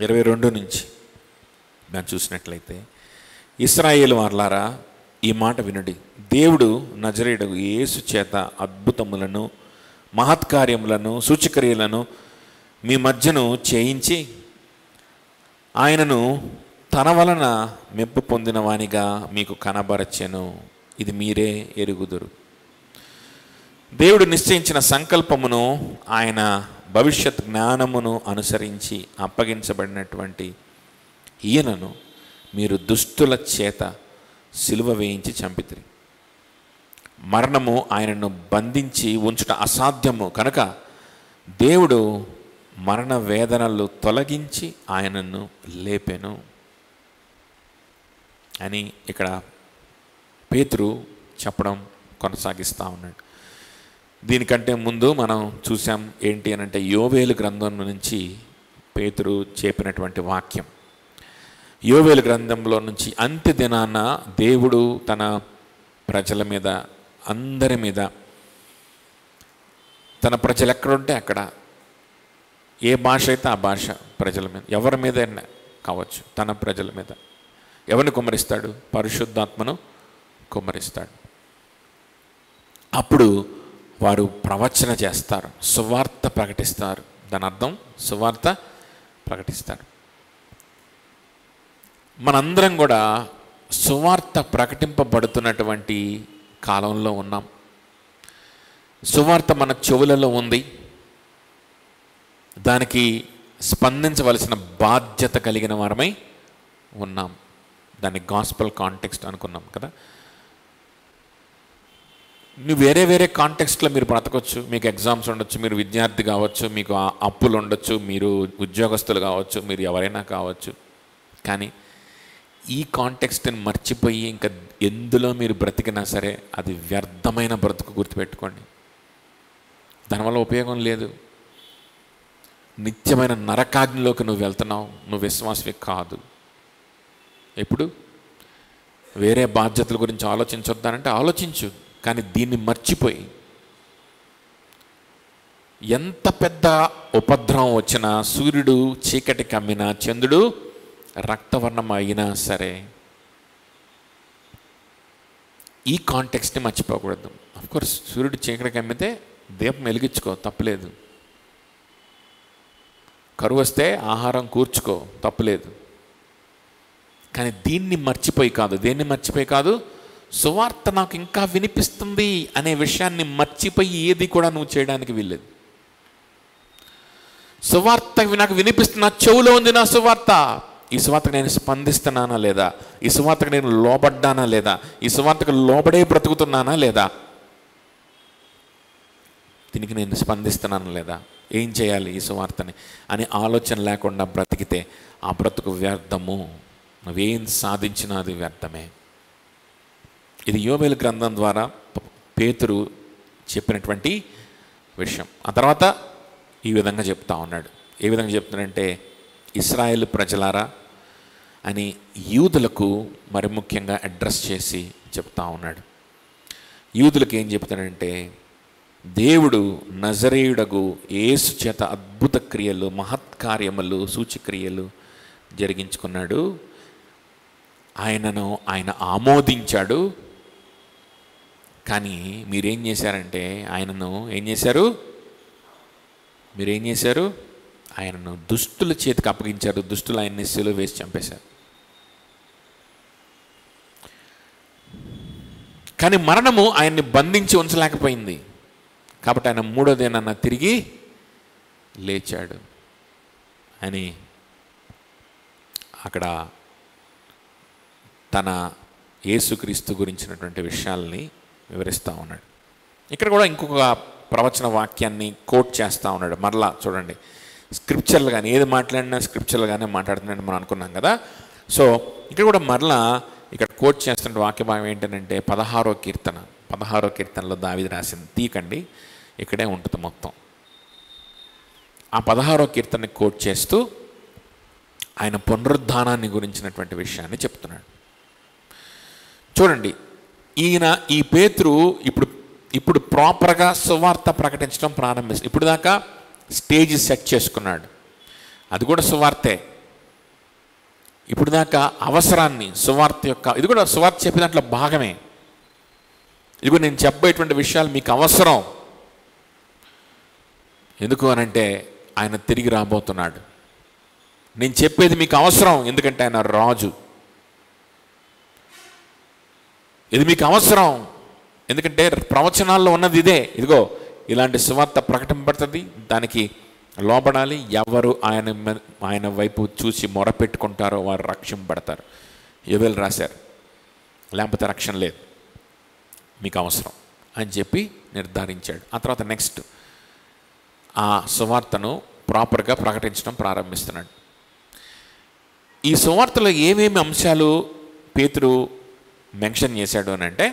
22 నుంచి మనం చూసినట్లయితే, ఇశ్రాయేలు వారలారా ఈ మాట వినుడి, దేవుడు నజరేయుడగు యేసు చేత అద్భుతములను మహత్కార్యములను సూచక్రియలను మీ మధ్యను చేయించి ఆయనను తన వలన మెప్పు పొందిన వానిగా మీకు కనబరచెను, ఇది మీరే ఎరుగుదురు. దేవుడు నిశ్చయించిన సంకల్పమును ఆయన భవిష్యత్ జ్ఞానమును అనుసరించి అప్పగించబడినటువంటి ఈయనను మీరు దుష్టుల చేత సిలువ వేయించి చంపితిరి. మరణము ఆయనను బంధించి ఉంచుట అసాధ్యము కనుక దేవుడు మరణ వేదనలు తొలగించి ఆయనను లేపెను అని ఇక్కడ పేతురు చెప్పడం కొనసాగిస్తూ ఉన్నాడు. దీనికంటే ముందు మనం చూసాం ఏంటి అని అంటే, యోవేలు గ్రంథం నుంచి పేతురు చెప్పినటువంటి వాక్యం. యోవేలు గ్రంథంలో నుంచి అంత్య దినాన దేవుడు తన ప్రజల మీద, అందరి మీద, తన ప్రజలు ఎక్కడుంటే అక్కడ, ఏ భాష అయితే ఆ భాష ప్రజల మీద, ఎవరి మీద కావచ్చు, తన ప్రజల మీద ఎవరిని కుమ్మరిస్తాడు? పరిశుద్ధాత్మను కుమ్మరిస్తాడు. అప్పుడు వారు ప్రవచన చేస్తారు, సువార్త ప్రకటిస్తారు. దాని అర్థం సువార్త ప్రకటిస్తారు. మనందరం కూడా సువార్త ప్రకటింపబడుతున్నటువంటి కాలంలో ఉన్నాం. సువార్త మన చెవులలో ఉంది. దానికి స్పందించవలసిన బాధ్యత కలిగిన వారమై ఉన్నాం. దాన్ని గాస్పెల్ కాంటెక్స్ట్ అనుకున్నాం కదా. నువ్వు వేరే వేరే కాంటెక్స్ట్లో మీరు బ్రతకొచ్చు. మీకు ఎగ్జామ్స్ ఉండొచ్చు, మీరు విద్యార్థి కావచ్చు, మీకు అప్పులు ఉండొచ్చు, మీరు ఉద్యోగస్తులు కావచ్చు, మీరు ఎవరైనా కావచ్చు. కానీ ఈ కాంటెక్స్ట్ని మర్చిపోయి ఇంకా ఎందులో మీరు బ్రతికినా సరే అది వ్యర్థమైన బ్రతుకు. గుర్తుపెట్టుకోండి, దానివల్ల ఉపయోగం లేదు. నిత్యమైన నరకాగ్నిలోకి నువ్వు వెళ్తున్నావు. నువ్వు విశ్వాసవి కాదు. ఎప్పుడు వేరే బాధ్యతల గురించి ఆలోచించొద్దానంటే ఆలోచించు, కానీ దీన్ని మర్చిపోయి ఎంత పెద్ద ఉపద్రవం వచ్చినా, సూర్యుడు చీకటి కమ్మినా, చంద్రుడు రక్తవర్ణం అయినా సరే ఈ కాంటెక్స్ట్ని మర్చిపోకూడదు. అఫ్కోర్స్ సూర్యుడు చీకటి కమ్మితే దీపం వెలిగించుకో, తప్పులేదు. కరువు వస్తే ఆహారం కూర్చుకో, తప్పులేదు. కానీ దీన్ని మర్చిపోయి కాదు. దేన్ని మర్చిపోయి కాదు? సువార్త నాకు ఇంకా వినిపిస్తుంది అనే విషయాన్ని మర్చిపోయి ఏది కూడా నువ్వు చేయడానికి వీల్లేదు. సువార్త నాకు వినిపిస్తున్న, చెవులో ఉంది నా సువార్త. ఈ సువార్తకు నేను స్పందిస్తున్నానా లేదా? ఈ సువార్తకు నేను లోబడ్డానా లేదా? ఈ సువార్తకు లోబడే బ్రతుకుతున్నానా లేదా? దీనికి నేను స్పందిస్తున్నానా లేదా? ఏం చేయాలి ఈ సువార్తని అని ఆలోచన లేకుండా బ్రతికితే ఆ బ్రతుకు వ్యర్థము. నువ్వేం సాధించినా అది వ్యర్థమే. ఇది యోవేలు గ్రంథం ద్వారా పేతురు చెప్పినటువంటి విషయం. ఆ తర్వాత ఈ విధంగా చెప్తా ఉన్నాడు. ఏ విధంగా చెప్తున్నాడంటే, ఇశ్రాయేలు ప్రజలారా అని యూదులకు మరి ముఖ్యంగా అడ్రస్ చేసి చెప్తా ఉన్నాడు. యూదులకు ఏం చెప్తాడంటే, దేవుడు నజరేయుడగు యేసు చేత అద్భుత క్రియలు, మహత్కార్యములు, సూచక్రియలు జరిగించుకున్నాడు. ఆయనను ఆయన ఆమోదించాడు. కానీ మీరేం చేశారంటే, ఆయనను ఏం చేశారు? మీరేం చేశారు? ఆయనను దుష్టుల చేతికి అప్పగించారు. దుష్టులు ఆయన్ని సిలువ వేసి చంపేశారు. కానీ మరణము ఆయన్ని బంధించి ఉంచలేకపోయింది. కాబట్టి ఆయన మూడో దినాన తిరిగి లేచాడు అని అక్కడ తన యేసుక్రీస్తు గురించినటువంటి విషయాల్ని వివరిస్తూ ఉన్నాడు. ఇక్కడ కూడా ఇంకొక ప్రవచన వాక్యాన్ని కోట్ చేస్తూ ఉన్నాడు. మరలా చూడండి, స్క్రిప్చర్లు కానీ ఏది మాట్లాడినా స్క్రిప్చర్లు కానీ మాట్లాడుతున్నాడని మనం అనుకున్నాం కదా. సో ఇక్కడ కూడా మరలా ఇక్కడ కోట్ చేస్తున్న వాక్య భాగం ఏంటంటే 16వ కీర్తనలో దావీదు రాసింది. తీకండి, ఇక్కడే ఉంటుంది మొత్తం. ఆ 16వ కీర్తనని కోట్ చేస్తూ ఆయన పునరుద్ధానాన్ని గురించినటువంటి విషయాన్ని చెప్తున్నాడు. చూడండి, ఈ పేతురు ఇప్పుడు ప్రాపర్గా సువార్త ప్రకటించడం ప్రారంభిస్తాడు. ఇప్పుడు దాకా స్టేజ్ సెట్ చేసుకున్నాడు. అది కూడా సువార్తే, ఇప్పుడు దాకా అవసరాన్ని సువార్త యొక్క, ఇది కూడా సువార్త చెప్పిన దాంట్లో భాగమే. ఇదిగో నేను చెప్పేటువంటి విషయాలు మీకు అవసరం. ఎందుకు అనంటే ఆయన తిరిగి రాబోతున్నాడు. నేను చెప్పేది మీకు అవసరం, ఎందుకంటే ఆయన రాజు. ఇది మీకు అవసరం ఎందుకంటే ప్రవచనాల్లో ఉన్నది ఇదే. ఇదిగో ఇలాంటి సువార్త ప్రకటింపబడుతుంది, దానికి లోబడాలి. ఎవరు ఆయన వైపు చూసి మొరపెట్టుకుంటారో వారు రక్షింపబడతారు. యోవేలు రాశారు, లేకపోతే రక్షణ లేదు, మీకు అవసరం అని చెప్పి నిర్ధారించాడు. ఆ తర్వాత నెక్స్ట్ ఆ సువార్తను ప్రాపర్గా ప్రకటించడం ప్రారంభిస్తున్నాడు. ఈ సువార్తలో ఏమేమి అంశాలు పేతురు మెన్షన్ చేశాడు అని అంటే,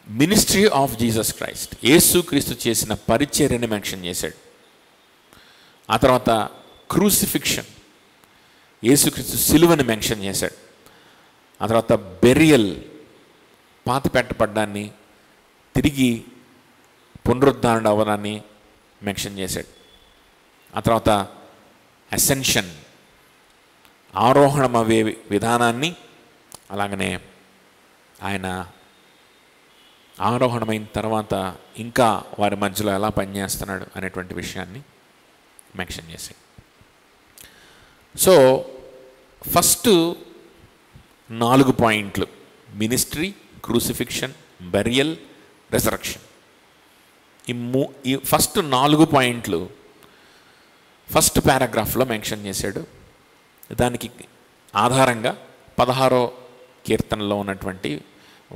మినిస్ట్రీ ఆఫ్ జీసస్ క్రైస్ట్, యేసుక్రీస్తు చేసిన పరిచర్యని మెన్షన్ చేశాడు. ఆ తర్వాత క్రూసిఫిక్షన్, యేసుక్రీస్తు సిలువని మెన్షన్ చేశాడు. ఆ తర్వాత బెరియల్, పాతి పెట్టబడ్డాన్ని, తిరిగి పునరుద్ధరణ అవ్వడాన్ని మెన్షన్ చేశాడు. ఆ తర్వాత అసెన్షన్, ఆరోహణం అయ్యే విధానాన్ని, అలాగనే ఆయన ఆరోహణమైన తర్వాత ఇంకా వారి మధ్యలో ఎలా పనిచేస్తున్నాడు అనేటువంటి విషయాన్ని మెన్షన్ చేశాడు. సో ఫస్ట్ 4 పాయింట్లు: మినిస్ట్రీ, క్రూసిఫిక్షన్, బెరియల్, రెజరక్షన్. ఈ ఫస్ట్ 4 పాయింట్లు ఫస్ట్ పారాగ్రాఫ్లో మెన్షన్ చేశాడు. దానికి ఆధారంగా 16వ కీర్తనలో ఉన్నటువంటి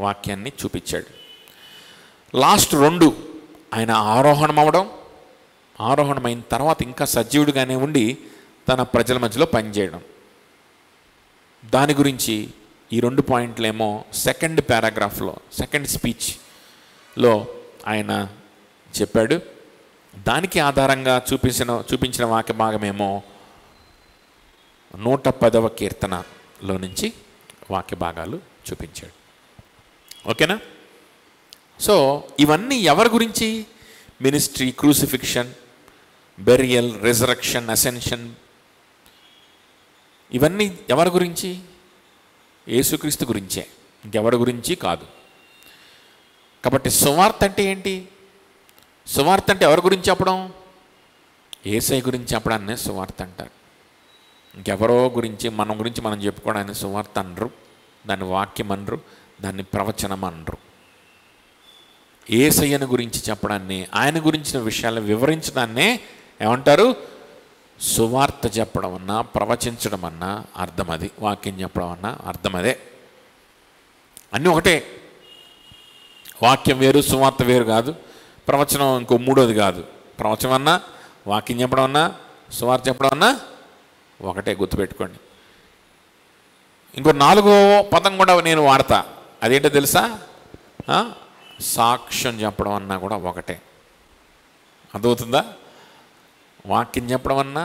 వాక్యాన్ని చూపించాడు. లాస్ట్ 2 ఆయన ఆరోహణం అవ్వడం, ఆరోహణమైన తర్వాత ఇంకా సజీవుడిగానే ఉండి తన ప్రజల మధ్యలో పనిచేయడం. దాని గురించి ఈ 2 పాయింట్లేమో సెకండ్ పారాగ్రాఫ్లో, సెకండ్ స్పీచ్లో ఆయన చెప్పాడు. దానికి ఆధారంగా చూపించిన వాక్య భాగమేమో 110వ కీర్తనలో నుంచి వాక్య భాగాలు చూపించాడు. ఓకేనా? సో ఇవన్నీ ఎవరి గురించి? Ministry, crucifixion, burial, resurrection, ascension, ఇవన్నీ ఎవరి గురించి? యేసుక్రీస్తు గురించే, ఇంకెవరి గురించి కాదు. కాబట్టి సువార్త అంటే ఏంటి? సువార్త అంటే ఎవరి గురించి చెప్పడం? యేసయ్య గురించి చెప్పడాన్ని సువార్త అంటారు. ఇంకెవరో గురించి, మన గురించి మనం చెప్పుకోవడాన్ని సువార్త అనరు, దాన్ని వాక్యం అనరు, దాన్ని ప్రవచనం అనరు. యేసయ్యను గురించి చెప్పడాన్ని, ఆయన గురించిన విషయాలను వివరించడాన్నే ఏమంటారు? సువార్త చెప్పడం అన్నా, ప్రవచించడం అన్నా అర్థం అది. వాక్యం చెప్పడం అన్నా అర్థం అదే. అన్నీ ఒకటే. వాక్యం వేరు, సువార్త వేరు కాదు. ప్రవచనం ఇంకో మూడోది కాదు. ప్రవచనం అన్నా, వాక్యం చెప్పడం అన్నా, సువార్త చెప్పడం అన్నా ఒకటే, గుర్తుపెట్టుకోండి. ఇంకో 4వ పదం కూడా నేను వాడతా. అదేంటో తెలుసా? సాక్ష్యం చెప్పడం అన్నా కూడా ఒకటే. అర్థమవుతుందా? వాక్యం చెప్పడం అన్నా,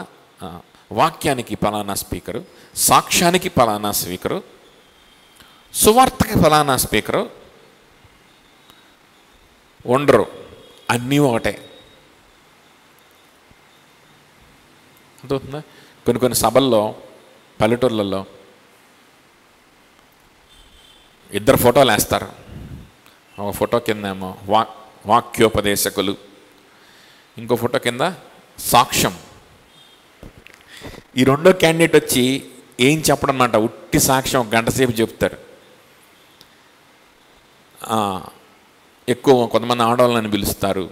వాక్యానికి ఫలానా స్పీకరు, సాక్ష్యానికి ఫలానా స్పీకరు, సువార్తకి ఫలానా స్పీకరు ఉండరు. అన్నీ ఒకటే. అర్థమవుతుందా? కొన్ని సభల్లో, పల్లెటూర్లలో 2 ఫోటోలు వేస్తారు. ఒక ఫోటో కింద ఏమో వాక్యోపదేశకులు, ఇంకో ఫోటో కింద సాక్ష్యం. ఈ 2వ క్యాండిడేట్ వచ్చి ఏం చెప్పడం అన్నమాట, ఉట్టి సాక్ష్యం 1 గంట సేపు చెప్తారు. ఎక్కువ కొంతమంది ఆడవాళ్ళని పిలుస్తారు,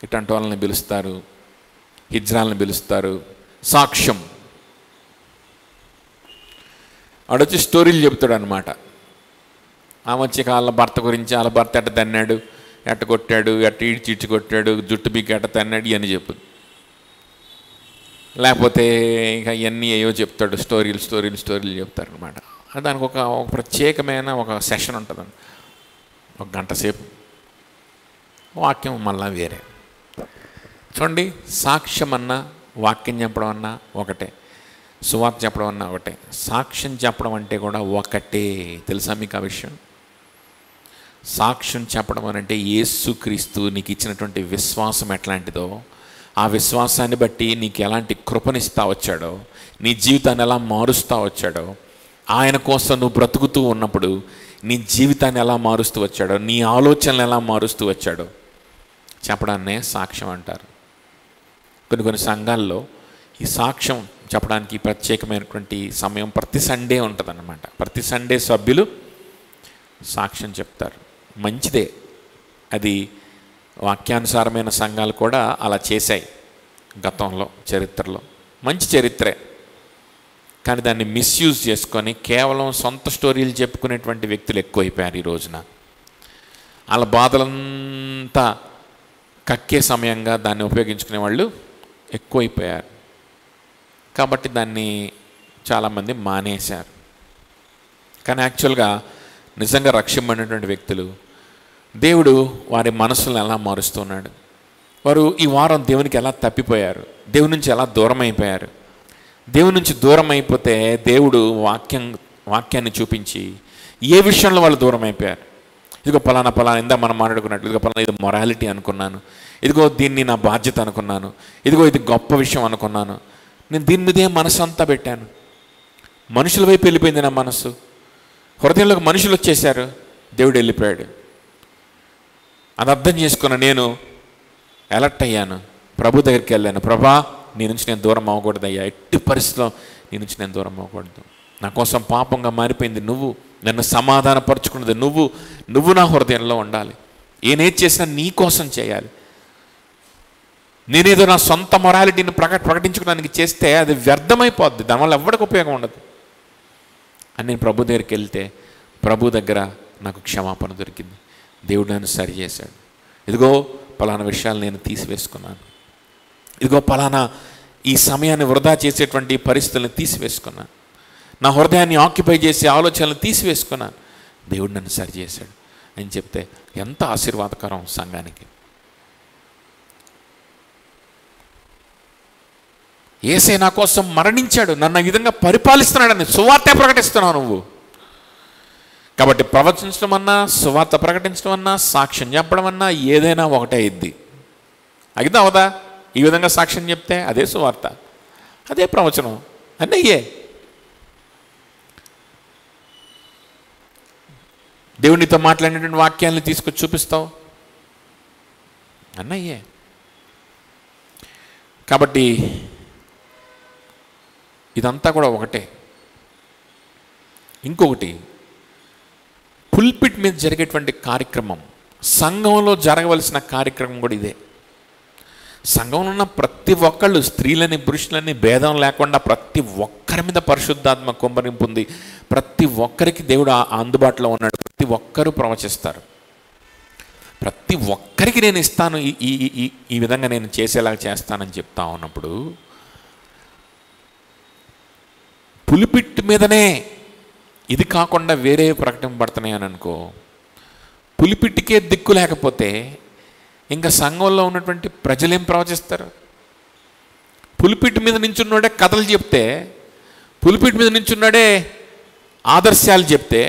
ఇట్లాంటి వాళ్ళని పిలుస్తారు, హిజ్రాలను పిలుస్తారు. సాక్ష్యం ఆడొచ్చి స్టోరీలు చెప్తాడు అనమాట. వచ్చి వాళ్ళ భర్త గురించి, వాళ్ళ భర్త ఎట్ట తన్నాడు, ఎట్ట కొట్టాడు, ఎట్ట ఈడ్చిడ్చి కొట్టాడు, జుట్టు బీకి ఎట్ట తన్నాడు, ఇవన్నీ చెప్పు. లేకపోతే ఇక ఇవన్నీ ఏవో చెప్తాడు, స్టోరీలు చెప్తారు అనమాట. దానికి ఒక ప్రత్యేకమైన ఒక సెషన్ ఉంటుందండి, 1 గంట సేపు. వాక్యం మళ్ళా వేరే. చూడండి, సాక్ష్యం అన్నా, వాక్యం చెప్పడం అన్నా ఒకటే, సువార్త చెప్పడం అన్నా ఒకటే, సాక్ష్యం చెప్పడం అంటే కూడా ఒకటే. తెలుసా మీకు ఆ విషయం? సాక్ష్యం చెప్పడం అని అంటే యేసుక్రీస్తు నీకు ఇచ్చినటువంటి విశ్వాసం ఎట్లాంటిదో, ఆ విశ్వాసాన్ని బట్టి నీకు ఎలాంటి కృపనిస్తా వచ్చాడో, నీ జీవితాన్ని ఎలా మారుస్తూ వచ్చాడో, ఆయన కోసం నువ్వు బ్రతుకుతూ ఉన్నప్పుడు నీ జీవితాన్ని ఎలా మారుస్తూ వచ్చాడో, నీ ఆలోచనలు ఎలా మారుస్తూ వచ్చాడో చెప్పడాన్నే సాక్ష్యం అంటారు. కొన్ని సంఘాల్లో ఈ సాక్ష్యం చెప్పడానికి ప్రత్యేకమైనటువంటి సమయం ప్రతి సండే ఉంటుందన్నమాట. ప్రతి సండే సభ్యులు సాక్ష్యం చెప్తారు. మంచిదే, అది వాక్యానుసారమైన సంఘాలు కూడా అలా చేశాయి గతంలో, చరిత్రలో. మంచి చరిత్రే. కానీ దాన్ని మిస్యూజ్ చేసుకొని కేవలం సొంత స్టోరీలు చెప్పుకునేటువంటి వ్యక్తులు ఎక్కువైపోయారు ఈ రోజున. వాళ్ళ బాధలంతా కక్కే సమయంగా దాన్ని ఉపయోగించుకునే వాళ్ళు ఎక్కువైపోయారు. కాబట్టి దాన్ని చాలామంది మానేశారు. కానీ యాక్చువల్గా నిజంగా రక్షింపబడినటువంటి వ్యక్తులు దేవుడు వారి మనసులను ఎలా మారుస్తున్నాడు, వారు ఈ వారం దేవునికి ఎలా తప్పిపోయారు, దేవుని నుంచి ఎలా దూరం అయిపోయారు, దేవుని నుంచి దూరం అయిపోతే దేవుడు వాక్యాన్ని చూపించి ఏ విషయంలో వాళ్ళు దూరం అయిపోయారు. ఇదిగో పలానా ఇందా మనం మాట్లాడుకున్నట్లు, ఇదిగో పలానా ఇది మొరాలిటీ అనుకున్నాను, ఇదిగో దీన్ని నా బాధ్యత అనుకున్నాను, ఇదిగో ఇది గొప్ప విషయం అనుకున్నాను, నేను దీని మీదే మనసు అంతా పెట్టాను. మనుషుల వైపు వెళ్ళిపోయింది నా మనసు, హృదయంలోకి మనుషులు వచ్చేసారు, దేవుడు వెళ్ళిపోయాడు. అది అర్థం చేసుకున్న నేను అలర్ట్ అయ్యాను, ప్రభు దగ్గరికి వెళ్ళాను. ప్రభా, నీ నుంచి నేను దూరం అవ్వకూడదు అయ్యా, ఎట్టి పరిస్థితిలో నీ నుంచి నేను దూరం అవ్వకూడదు. నా కోసం పాపంగా మారిపోయింది నువ్వు, నన్ను సమాధానపరుచుకున్నది నువ్వు నా హృదయంలో ఉండాలి. నేనేది చేసినా నీ కోసం చేయాలి. నేనేదో నా సొంత మొరాలిటీని ప్రకటించుకోవడానికి చేస్తే అది వ్యర్థమైపోద్ది, దానివల్ల ఎవరికి ఉపయోగం ఉండదు అని నేను ప్రభు దగ్గరికి వెళ్తే ప్రభు దగ్గర నాకు క్షమాపణ దొరికింది. దేవుడు నన్ను సరి చేశాడు. ఇదిగో పలానా విషయాలు నేను తీసివేసుకున్నాను, ఇదిగో పలానా ఈ సమయాన్ని వృధా చేసేటువంటి పరిస్థితులను తీసివేసుకున్నాను, నా హృదయాన్ని ఆక్యుపై చేసే ఆలోచనలు తీసివేసుకున్నాను, దేవుడు నన్ను సరి చేశాడు అని చెప్తే ఎంత ఆశీర్వాదకరం సంఘానికి. యేసే నా కోసం మరణించాడు, నన్ను ఈ విధంగా పరిపాలిస్తున్నాడని సువార్తే ప్రకటిస్తున్నావు నువ్వు. కాబట్టి ప్రవచించడం అన్నా, సువార్త ప్రకటించడం అన్నా, సాక్ష్యం చెప్పడం అన్నా ఏదైనా ఒకటే అయింది. అగిదా అవదా? ఈ విధంగా సాక్ష్యం చెప్తే అదే సువార్త, అదే ప్రవచనం, అన్నయ్యే. దేవునితో మాట్లాడినటువంటి వాక్యాలను తీసుకొచ్చి చూపిస్తావు, అన్నయ్యే. కాబట్టి ఇదంతా కూడా ఒకటే. ఇంకొకటి, పుల్పిట్ మీద జరిగేటువంటి కార్యక్రమం, సంఘంలో జరగవలసిన కార్యక్రమం కూడా ఇదే. సంఘంలో ఉన్న ప్రతి ఒక్కళ్ళు, స్త్రీలని పురుషులని భేదం లేకుండా ప్రతి ఒక్కరి మీద పరిశుద్ధాత్మ కుమ్మరింపు ఉంది. ప్రతి ఒక్కరికి దేవుడు అందుబాటులో ఉన్నాడు. ప్రతి ఒక్కరూ ప్రవచిస్తారు. ప్రతి ఒక్కరికి నేను ఇస్తాను, ఈ విధంగా నేను చేసేలాగా చేస్తానని చెప్తా ఉన్నప్పుడు పులిపిట్ మీదనే ఇది కాకుండా వేరే ప్రకటింపబడుతున్నాయి అని అనుకో, పులిపిట్టికే దిక్కు లేకపోతే ఇంకా సంఘంలో ఉన్నటువంటి ప్రజలేం ప్రవచిస్తారు? పులిపిట్ మీద నించున్నాడే కథలు చెప్తే, పులిపిట్ మీద నించున్నాడే ఆదర్శాలు చెప్తే,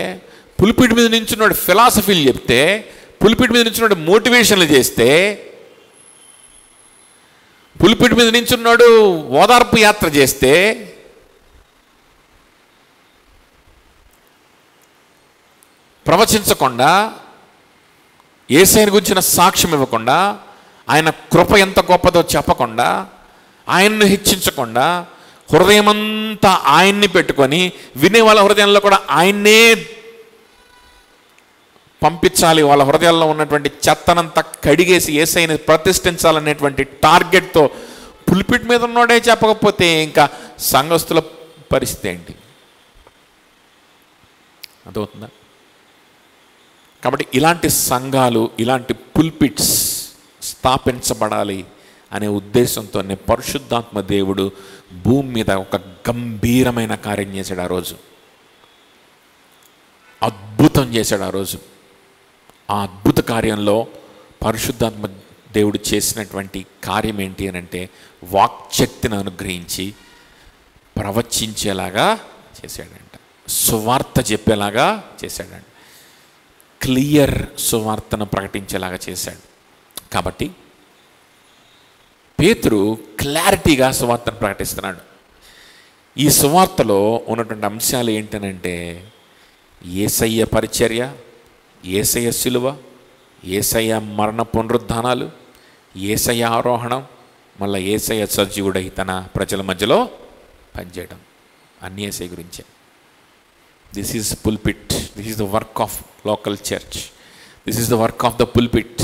పులిపిట్ మీద నించున్నాడు ఫిలాసఫీలు చెప్తే, పులిపిట్ మీద నించున్నాడు మోటివేషన్లు చేస్తే, పులిపిట్ మీద నించున్నాడు ఓదార్పు యాత్ర చేస్తే, ప్రవచించకుండా, యేసయ్యను గురించిన సాక్ష్యం ఇవ్వకుండా, ఆయన కృప ఎంత గొప్పదో చెప్పకుండా, ఆయన్ను హెచ్చించకుండా, హృదయమంతా ఆయన్ని పెట్టుకొని వినే వాళ్ళ హృదయంలో కూడా ఆయన్నే పంపించాలి, వాళ్ళ హృదయాల్లో ఉన్నటువంటి చెత్తనంతా కడిగేసి యేసయ్యని ప్రతిష్ఠించాలనేటువంటి టార్గెట్తో పుల్పిట్ మీద ఉన్నోడే చెప్పకపోతే ఇంకా సంఘస్థుల పరిస్థితి ఏంటి? అదవుతుందా? కాబట్టి ఇలాంటి సంఘాలు, ఇలాంటి పుల్పిట్స్ స్థాపించబడాలి అనే ఉద్దేశంతోనే పరిశుద్ధాత్మ దేవుడు భూమి మీద ఒక గంభీరమైన కార్యం చేశాడు. ఆ రోజు అద్భుతం చేశాడు. ఆ రోజు ఆ అద్భుత కార్యంలో పరిశుద్ధాత్మ దేవుడు చేసినటువంటి కార్యం ఏంటి అని అంటే, వాక్శక్తిని అనుగ్రహించి ప్రవచించేలాగా చేశాడంట, సువార్త చెప్పేలాగా చేశాడంట, క్లియర్ సువార్తను ప్రకటించేలాగా చేశాడు. కాబట్టి పేతురు క్లారిటీగా సువార్తను ప్రకటిస్తున్నాడు. ఈ సువార్తలో ఉన్నటువంటి అంశాలు ఏంటనంటే యేసయ్య పరిచర్య, యేసయ్య శిలువ, యేసయ్య మరణ పునరుద్ధానాలు, యేసయ్య ఆరోహణం, మళ్ళీ యేసయ్య సజీవుడై తన ప్రజల మధ్యలో పనిచేయడం, అన్ని యేసయ్య గురించే. This is pulpit, this is the work of local church, this is the work of the pulpit,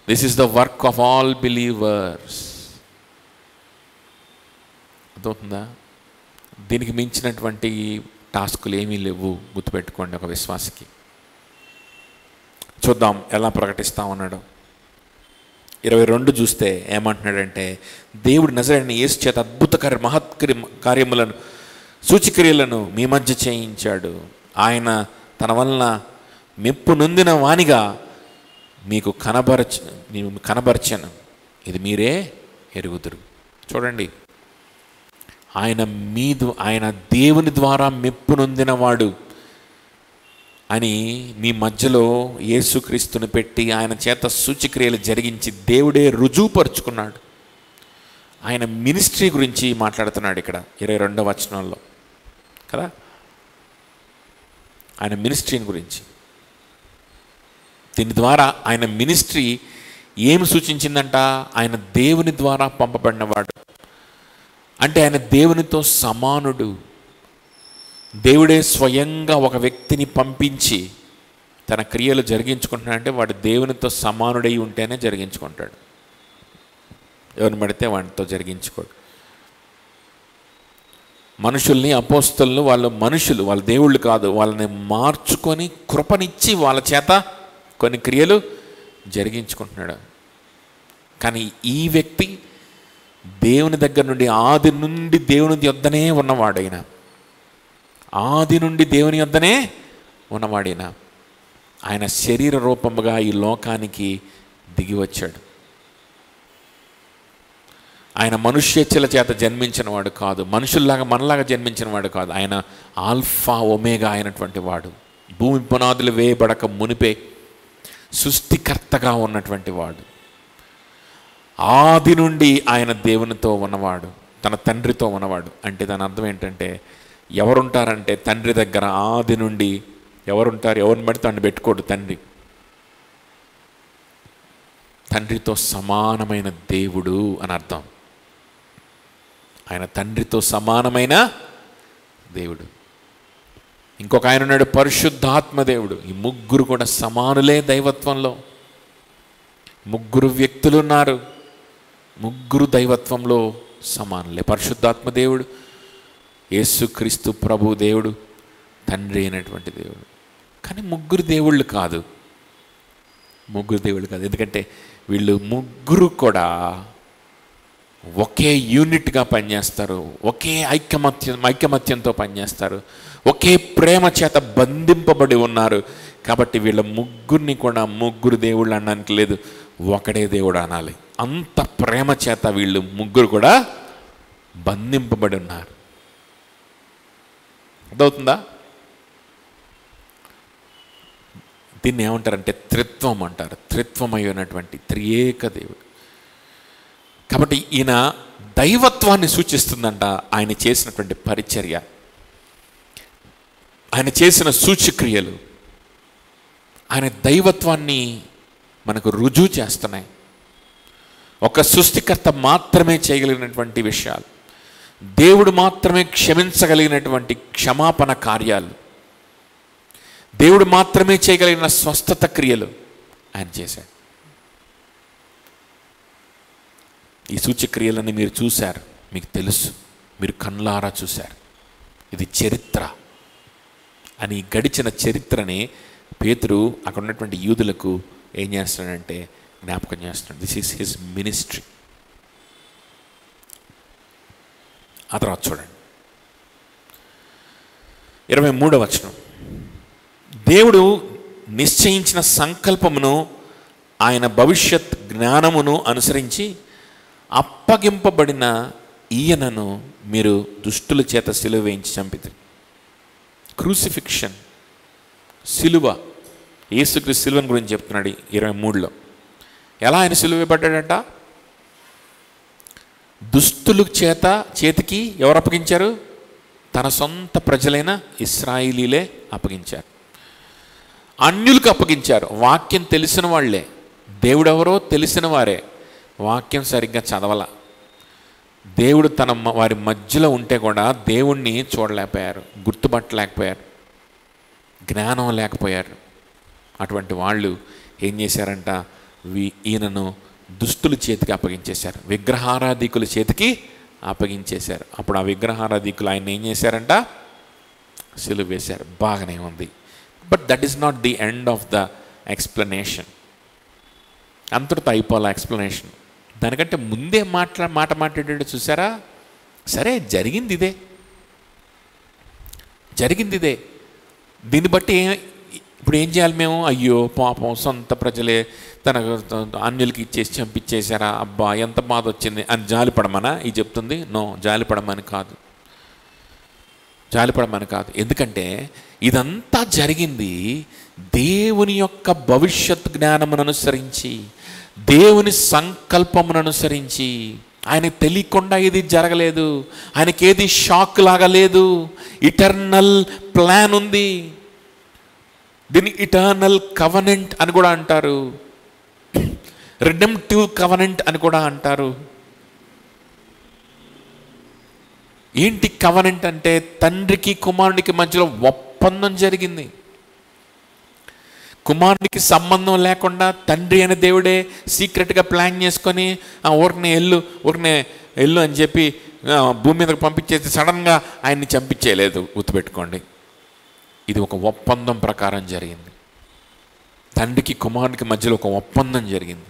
this is the work of all believers. అర్థమవుతుందా? దీనికి మించినటువంటి టాస్కులు ఏమీ లేవు, గుర్తుపెట్టుకోండి ఒక విశ్వాసికి. చూద్దాం ఎలా ప్రకటిస్తా ఉన్నాడు. 22 చూస్తే ఏమంటున్నాడంటే, దేవుడు నజరేయుడైన యేసు చేత అద్భుతకర కార్యములను సూచక్రియలను మీ మధ్య చేయించాడు. ఆయన తన వలన మెప్పు నొందిన వానిగా మీకు కనబరచను, ఇది మీరే ఎరుగుదురు. చూడండి, ఆయన దేవుని ద్వారా మెప్పు నొందినవాడు అని మీ మధ్యలో యేసుక్రీస్తుని పెట్టి ఆయన చేత సూచక్రియలు జరిగించి దేవుడే రుజువుపరుచుకున్నాడు. ఆయన మినిస్ట్రీ గురించి మాట్లాడుతున్నాడు ఇక్కడ 22వ వచనంలో కదా, ఆయన మినిస్ట్రీ గురించి. దీని ద్వారా ఆయన మినిస్ట్రీ ఏమి సూచించిందంట? ఆయన దేవుని ద్వారా పంపబడినవాడు, అంటే ఆయన దేవునితో సమానుడు. దేవుడే స్వయంగా ఒక వ్యక్తిని పంపించి తన క్రియలు జరిగించుకుంటున్నాడంటే వాడు దేవునితో సమానుడై ఉంటేనే జరిగించుకుంటాడు. ఎవరిని పడితే వాడితో జరిగించుకోడు. మనుషుల్ని, అపోస్తలుని, వాళ్ళు మనుషులు, వాళ్ళ దేవుళ్ళు కాదు, వాళ్ళని మార్చుకొని కృపనిచ్చి వాళ్ళ చేత కొన్ని క్రియలు జరిగించుకుంటున్నాడు. కానీ ఈ వ్యక్తి దేవుని దగ్గర నుండి, ఆది నుండి దేవుని యొద్దనే ఉన్నవాడైనా, ఆది నుండి దేవుని యొద్దనే ఉన్నవాడైనా ఆయన శరీర రూపముగా ఈ లోకానికి దిగి వచ్చాడు. ఆయన మనుష్యేచ్ఛల చేత జన్మించిన వాడు కాదు, మనుషుల్లాగా మనలాగా జన్మించిన వాడు కాదు. ఆయన ఆల్ఫా ఒమేగా అయినటువంటి వాడు, భూమి పునాదులు వేయబడక మునిపే సృష్టికర్తగా ఉన్నటువంటి వాడు. ఆది నుండి ఆయన దేవునితో ఉన్నవాడు, తన తండ్రితో ఉన్నవాడు. అంటే దాని అర్థం ఏంటంటే, ఎవరుంటారంటే తండ్రి దగ్గర ఆది నుండి ఎవరుంటారు? ఎవరిని పడితే వాడిని పెట్టుకోడు తండ్రి. తండ్రితో సమానమైన దేవుడు అని అర్థం. ఆయన తండ్రితో సమానమైన దేవుడు. ఇంకొక ఆయన ఉన్నాడు, పరిశుద్ధాత్మ దేవుడు. ఈ ముగ్గురు కూడా సమానులే దైవత్వంలో. ముగ్గురు వ్యక్తులు ఉన్నారు, ముగ్గురు దైవత్వంలో సమానులే. పరిశుద్ధాత్మ దేవుడు, యేసుక్రీస్తు ప్రభు దేవుడు, తండ్రి అయినటువంటి దేవుడు. కానీ ముగ్గురు దేవుళ్ళు కాదు, ముగ్గురు దేవుళ్ళు కాదు. ఎందుకంటే వీళ్ళు ముగ్గురు కూడా ఒకే యూనిట్గా పనిచేస్తారు, ఒకే ఐకమత్యంతో పనిచేస్తారు, ఒకే ప్రేమ చేత బంధింపబడి ఉన్నారు. కాబట్టి వీళ్ళ ముగ్గురిని కూడా ముగ్గురు దేవుళ్ళు అనడానికి లేదు, ఒకడే దేవుడు అనాలి. అంత ప్రేమ చేత వీళ్ళు ముగ్గురు కూడా బంధింపబడి ఉన్నారు. అర్థమవుతుందా? దీన్ని ఏమంటారంటే త్రిత్వం అంటారు. త్రిత్వమై ఉన్నటువంటి త్రియేక దేవుడు. కాబట్టి ఈయన దైవత్వాన్ని సూచిస్తుందంట ఆయన చేసినటువంటి పరిచర్య, ఆయన చేసిన సూచక్రియలు ఆయన దైవత్వాన్ని మనకు రుజువు చేస్తున్నాయి. ఒక సృష్టికర్త మాత్రమే చేయగలిగినటువంటి విషయాలు, దేవుడు మాత్రమే క్షమించగలిగినటువంటి క్షమాపణ కార్యాలు, దేవుడు మాత్రమే చేయగలిగిన స్వస్థత క్రియలు ఆయన చేశాడు. ఈ సూచక్రియలని మీరు చూశారు, మీకు తెలుసు, మీరు కళ్ళారా చూశారు. ఇది చరిత్ర అని గడిచిన చరిత్రని పేతురు అక్కడ ఉన్నటువంటి యూదులకు ఏం చేస్తాడంటే జ్ఞాపకం చేస్తున్నాడు. This is his ministry. ఆ తర్వాత చూడండి 23వ వచనం. దేవుడు నిశ్చయించిన సంకల్పమును ఆయన భవిష్యత్ జ్ఞానమును అనుసరించి అప్పగింపబడిన ఈయనను మీరు దుష్టుల చేత సిలువ వేయించి చంపితే. క్రూసిఫిక్షన్, సిలువ, యేసుక్రీస్తు సిలువను గురించి చెప్తున్నాడు 23లో. ఎలా ఆయన సిలువ వేయబడ్డాడట? దుస్తుల చేతికి ఎవరు అప్పగించారు? తన సొంత ప్రజలైన ఇశ్రాయేలీలే అప్పగించారు. అన్యులకు అప్పగించారు. వాక్యం తెలిసిన వాళ్ళే, దేవుడెవరో తెలిసిన వారే, వాక్యం సరిగ్గా చదవాల. దేవుడు వారి మధ్యలో ఉంటే కూడా దేవుణ్ణి చూడలేకపోయారు, గుర్తుపట్టలేకపోయారు, జ్ఞానం లేకపోయారు. అటువంటి వాళ్ళు ఏం చేశారంట? ఈయనను దుష్టుల చేతికి అప్పగించేశారు, విగ్రహారాధికుల చేతికి అప్పగించేశారు. అప్పుడు ఆ విగ్రహారాధికులు ఆయన ఏం చేశారంట? సిలువ వేశారు. బాగానే ఉంది. But that is not the end of the explanation. అంతటితో అయిపోలే ఎక్స్ప్లెనేషన్. దానికంటే ముందే మాట మాట్లాడాడు చూసారా? సరే, జరిగింది ఇదే. దీన్ని బట్టి ఇప్పుడు ఏం చేయాలి మేము? అయ్యో పాపం, సొంత ప్రజలే తన అన్యులకి ఇచ్చేసి చంపించేశారా, అబ్బా ఎంత బాధ వచ్చింది అని జాలిపడమనా ఇది చెప్తుంది? నో, జాలిపడమని కాదు. ఎందుకంటే ఇదంతా జరిగింది దేవుని యొక్క భవిష్యత్ జ్ఞానమును అనుసరించి, దేవుని సంకల్పమును అనుసరించి. ఆయనకు తెలియకుండా ఇది జరగలేదు. ఆయనకి ఏది షాక్ లాగా లేదు. ఇటర్నల్ ప్లాన్ ఉంది. దీన్ని ఇటర్నల్ కవనెంట్ అని కూడా అంటారు, రిడెంప్టివ్ కవనెంట్ అని కూడా అంటారు. ఏంటి కవనెంట్ అంటే? తండ్రికి కుమారునికి మధ్యలో ఒప్పందం జరిగింది. కుమారునికి సంబంధం లేకుండా తండ్రి అనే దేవుడే సీక్రెట్గా ప్లాన్ చేసుకొని ఊరికనే ఎల్లు అని చెప్పి భూమి మీదకి పంపించేసి సడన్గా ఆయన్ని చంపించేయలేదు. గుర్తుపెట్టుకోండి, ఇది ఒక ఒప్పందం ప్రకారం జరిగింది. తండ్రికి కుమారునికి మధ్యలో ఒక ఒప్పందం జరిగింది.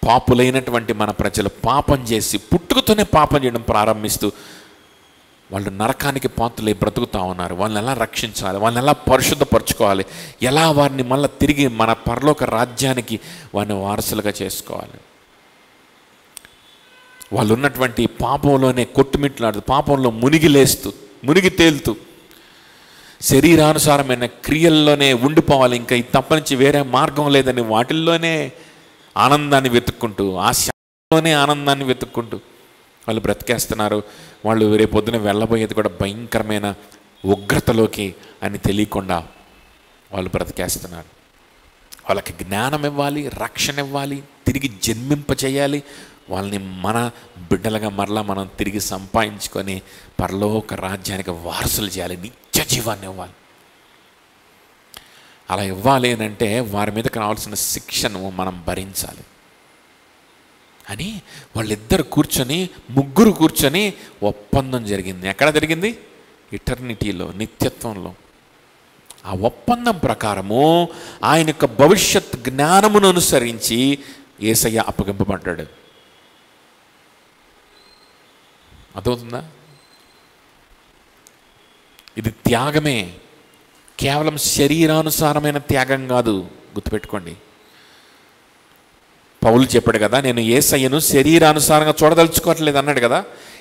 పాపులైనటువంటి మన ప్రజలు పాపం చేసి పుట్టుకతోనే పాపం చేయడం ప్రారంభిస్తూ వాళ్ళు నరకానికి పాత్రలై బ్రతుకుతూ ఉన్నారు. వాళ్ళని ఎలా రక్షించాలి, వాళ్ళని ఎలా పరిశుద్ధపరచుకోవాలి, ఎలా వారిని మళ్ళీ తిరిగి మన పరలోక రాజ్యానికి వారిని వారసులుగా చేసుకోవాలి. వాళ్ళు ఉన్నటువంటి పాపంలోనే కొట్టుమిట్లాడుతూ, పాపంలో మునిగి తేలుతూ శరీరానుసారమైన క్రియల్లోనే ఉండిపోవాలి. ఇంకా ఇది తప్పనించి వేరే మార్గం లేదని వాటిల్లోనే ఆనందాన్ని వెతుక్కుంటూ, ఆ శాంతిలోనే ఆనందాన్ని వెతుక్కుంటూ వాళ్ళు బ్రతికేస్తున్నారు. వాళ్ళు రేపొద్దున వెళ్ళబోయేది కూడా భయంకరమైన ఉగ్రతలోకి అని తెలియకుండా వాళ్ళు బ్రతికేస్తున్నారు. వాళ్ళకి జ్ఞానం ఇవ్వాలి, రక్షణ ఇవ్వాలి, తిరిగి జన్మింపచేయాలి. వాళ్ళని మన బిడ్డలుగా మరలా మనం తిరిగి సంపాదించుకొని పరలోక రాజ్యానికి వారసులు చేయాలి, నిత్య జీవాన్ని ఇవ్వాలి. అలా ఇవ్వాలి అని అంటే వారి మీదకి రావాల్సిన శిక్షను మనం భరించాలి అని ముగ్గురు కూర్చొని ఒప్పందం జరిగింది. ఎక్కడ జరిగింది? ఇటర్నిటీలో, నిత్యత్వంలో. ఆ ఒప్పందం ప్రకారము ఆయన యొక్క భవిష్యత్ జ్ఞానమును అనుసరించి యేసయ్య అప్పగింపబడ్డాడు. అర్థమవుతుందా? ఇది త్యాగమే, కేవలం శరీరానుసారమైన త్యాగం కాదు. గుర్తుపెట్టుకోండి, పౌలు చెప్పాడు కదా, నేను యేసయ్యను శరీరానుసారంగా చూడదలుచుకోవట్లేదు అన్నాడు కదా.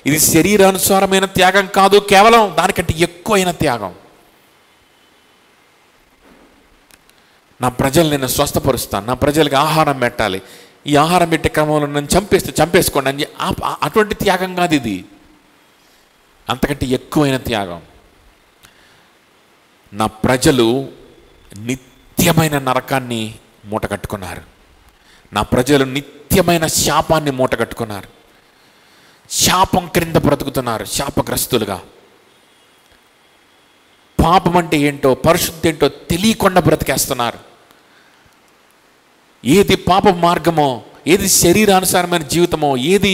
ఇది శరీరానుసారమైన త్యాగం కాదు, కేవలం దానికంటే ఎక్కువైన త్యాగం. నా ప్రజలు నేను స్వస్థపరుస్తాను, నా ప్రజలకు ఆహారం పెట్టాలి, ఈ ఆహారం పెట్టే క్రమంలో నన్ను చంపేసుకోండి అని అటువంటి త్యాగం కాదు ఇది. అంతకంటే ఎక్కువైన త్యాగం. నా ప్రజలు నిత్యమైన నరకాన్ని మూటగట్టుకున్నారు. నా ప్రజలు నిత్యమైన శాపాన్ని మూటగట్టుకున్నారు. శాపం క్రింద బ్రతుకుతున్నారు, శాపగ్రస్తులుగా. పాపం అంటే ఏంటో, పరిశుద్ధి ఏంటో తెలియకుండా బ్రతికేస్తున్నారు. ఏది పాప మార్గమో, ఏది శరీరానుసారమైన జీవితమో, ఏది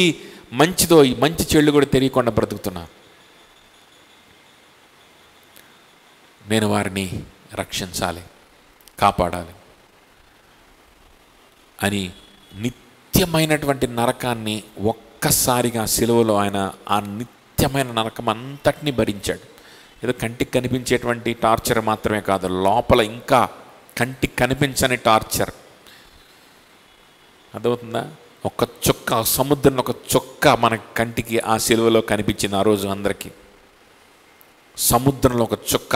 మంచిదో, మంచి చెళ్ళు కూడా తెలియకుండా బ్రతుకుతున్నారు. నేను వారిని రక్షించాలి, కాపాడాలి అని నిత్యమైనటువంటి నరకాన్ని ఒక్కసారిగా సిలువలో ఆయన ఆ నిత్యమైన నరకం అంతటినీ భరించాడు. ఏదో కంటికి కనిపించేటువంటి టార్చర్ మాత్రమే కాదు, లోపల ఇంకా కంటికి కనిపించని టార్చర్. అర్థమవుతుందా? ఒక చుక్క సముద్రం, ఒక చుక్క మన కంటికి ఆ సిలువలో కనిపించింది ఆ రోజు అందరికీ. సముద్రంలో ఒక చుక్క,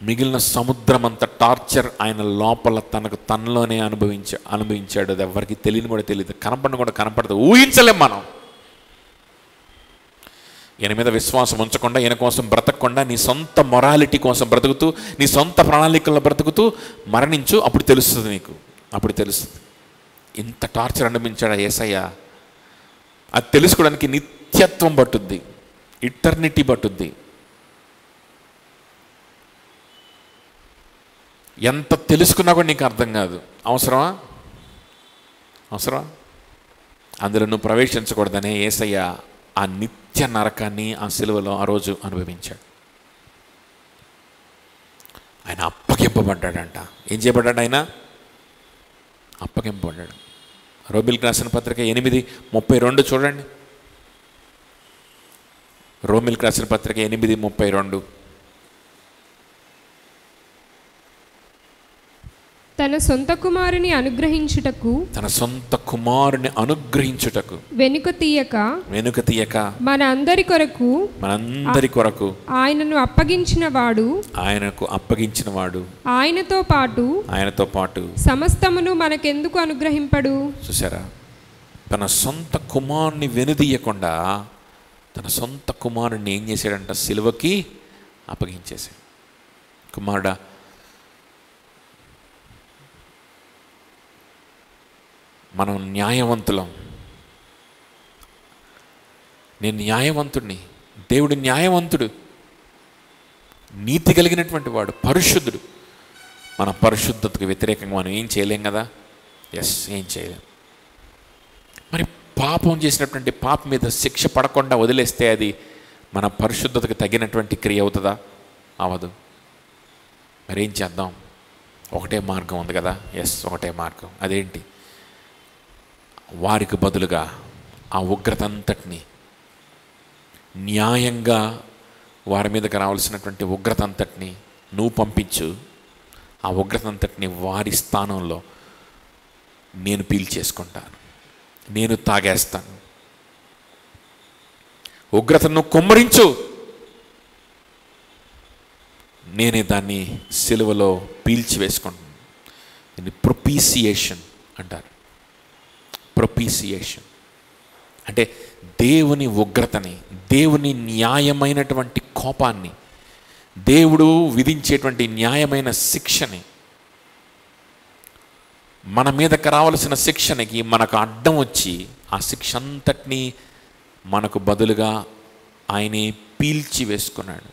మిగిలిన సముద్రం అంత టార్చర్ ఆయన లోపల తనలోనే అనుభవించాడు. అది ఎవరికి తెలియని కూడా తెలియదు, కనపడను కూడా కనపడదు, ఊహించలేం మనం. ఈయన మీద విశ్వాసం ఉంచకుండా, ఈయన కోసం బ్రతకకుండా, నీ సొంత మొరాలిటీ కోసం బ్రతుకుతూ, నీ సొంత ప్రణాళికల్లో బ్రతుకుతూ మరణించు. అప్పుడు తెలుస్తుంది నీకు, అప్పుడు తెలుస్తుంది ఇంత టార్చర్ అనుభవించాడా యేసయ్య. అది తెలుసుకోవడానికి నిత్యత్వం పట్టుద్ది, ఇటర్నిటీ పట్టుద్ది. ఎంత తెలుసుకున్నా కూడా నీకు అర్థం కాదు. అవసరమా? అందులో నువ్వు ప్రవేశించకూడదనే యేసయ్య ఆ నిత్య నరకాన్ని ఆ సిలువలో ఆ రోజు అనుభవించాడు. ఆయన అప్పగింపబడ్డాడంట. ఏం చేయబడ్డాడు ఆయన? అప్పగింపబడ్డాడు. రోమిల్కి రాసిన పత్రిక 8:32 చూడండి. రోమిల్కి రాసిన పత్రిక 8:32. తన సొంత కుమారుని అనుగ్రహించుటకు వెనుక తీయక మన అందరి కొరకు ఆయనకు అప్పగించిన వాడు ఆయనతో పాటు సమస్తమును మనకెందుకు అనుగ్రహింపడు? చూసారా, తన సొంత కుమారుని వెనుదీయకుండా తన సొంత కుమారుని ఏం చేశాడంట? సిలువకి అప్పగించేశాడు. కుమారుడా, మనం న్యాయవంతులం. నేను న్యాయవంతుడిని, దేవుడు న్యాయవంతుడు, నీతి కలిగినటువంటి వాడు, పరిశుద్ధుడు. మన పరిశుద్ధతకు వ్యతిరేకంగా మనం ఏం చేయలేం కదా. ఏం చేయలేం. మరి పాపం చేసినటువంటి పాపం మీద శిక్ష పడకుండా వదిలేస్తే అది మన పరిశుద్ధతకు తగినటువంటి క్రియ అవుతుందా? అవదు. మరేం చేద్దాం? ఒకటే మార్గం ఉంది కదా. ఒకటే మార్గం. అదేంటి? వారికి బదులుగా ఆ ఉగ్రతంతటిని, న్యాయంగా వారి మీదకి రావాల్సినటువంటి ఉగ్రతంతటిని నువ్వు పంపించు. ఆ ఉగ్రతంతటిని వారి స్థానంలో నేను పీల్చేసుకుంటాను, నేను తాగేస్తాను. ఉగ్రతను కుమ్మరించు, నేనే దాన్ని సిలువలో పీల్చివేసుకుంటాను. దీన్ని ప్రొపీసియేషన్ అంటారు. ప్రొపీసియేషన్ అంటే దేవుని ఉగ్రతని, దేవుని న్యాయమైనటువంటి కోపాన్ని, దేవుడు విధించేటువంటి న్యాయమైన శిక్షని, మన మీదకి రావాల్సిన శిక్షణకి మనకు అడ్డం వచ్చి ఆ శిక్ష అంతటినీ మనకు బదులుగా ఆయనే పీల్చి వేసుకున్నాడు.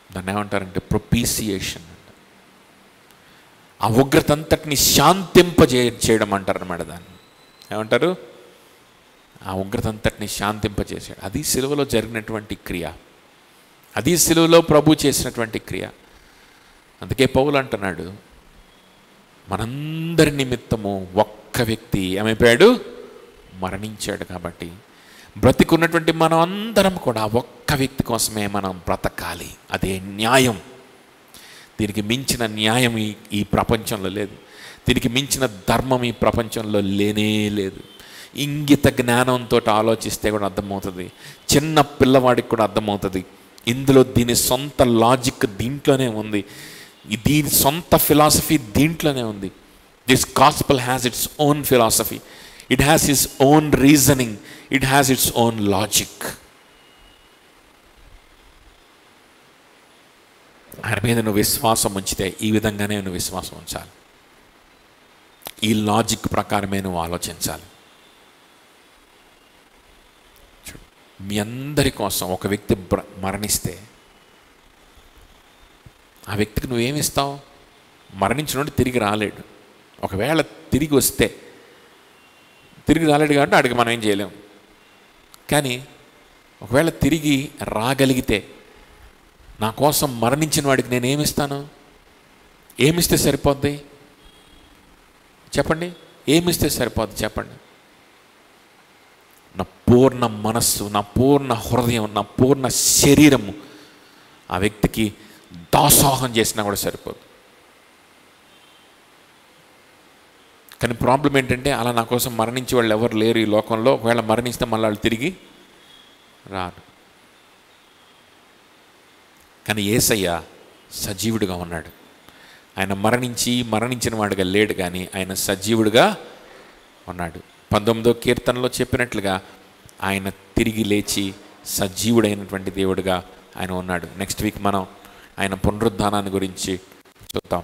దాన్ని ఏమంటారంటే ప్రొపీసియేషన్. ఆ ఉగ్రత అంతటిని శాంతింపజేయడం అంటారు అన్నమాట. దాన్ని ఏమంటారు? ఆ ఉగ్రత అంతటిని శాంతింపజేసాడు. అది సిలువలో జరిగినటువంటి క్రియ, అది సిలువలో ప్రభు చేసినటువంటి క్రియ. అందుకే పౌలు అంటున్నాడు, మనందరి నిమిత్తము ఒక్క వ్యక్తి ఏమైపోయాడు? మరణించాడు. కాబట్టి బ్రతికున్నటువంటి మనం అందరం కూడా ఒక్క వ్యక్తి కోసమే మనం బ్రతకాలి. అదే న్యాయం. దీనికి మించిన న్యాయం ఈ ప్రపంచంలో లేదు. దీనికి మించిన ధర్మం ఈ ప్రపంచంలో లేనే లేదు. ఇంగిత జ్ఞానంతో ఆలోచిస్తే కూడా అర్థమవుతుంది, చిన్న పిల్లవాడికి కూడా అర్థమవుతుంది. ఇందులో దీని సొంత లాజిక్ దీంట్లోనే ఉంది, దీని సొంత ఫిలాసఫీ దీంట్లోనే ఉంది. This gospel has its own philosophy, it has its own reasoning, it has its own logic. ఆయన మీద నువ్వు విశ్వాసం ఉంచితే ఈ విధంగానే నువ్వు విశ్వాసం ఉంచాలి. ఈ లాజిక్ ప్రకారమే నువ్వు ఆలోచించాలి. మీ అందరి కోసం ఒక వ్యక్తి మరణిస్తే ఆ వ్యక్తికి నువ్వేమిస్తావు? మరణించినోడు తిరిగి రాలేడు. ఒకవేళ తిరిగి వస్తే, తిరిగి రాలేడు కాబట్టి అడిగి మనం ఏం చేయలేం. కానీ ఒకవేళ తిరిగి రాగలిగితే, నా కోసం మరణించిన వాడికి నేనేమిస్తాను? ఏమిస్తే సరిపోద్ది చెప్పండి? ఏమిస్తే సరిపోద్ది చెప్పండి? నా పూర్ణ మనస్సు, నా పూర్ణ హృదయం, నా పూర్ణ శరీరము ఆ వ్యక్తికి దాసోహం చేసినా కూడా సరిపోదు. కానీ ప్రాబ్లం ఏంటంటే, అలా నా కోసం మరణించే వాళ్ళు ఎవరు లేరు ఈ లోకంలో. ఒకవేళ మరణిస్తే మళ్ళీ వాళ్ళు తిరిగి రారు. కానీ యేసయ్య సజీవుడిగా ఉన్నాడు. ఆయన మరణించిన వాడిగా లేడు, కానీ ఆయన సజీవుడిగా ఉన్నాడు. 19వ కీర్తనలో చెప్పినట్లుగా ఆయన తిరిగి లేచి సజీవుడైనటువంటి దేవుడిగా ఆయన ఉన్నాడు. నెక్స్ట్ వీక్ మనం ఆయన పునరుద్ధానాన్ని గురించి చూద్దాం.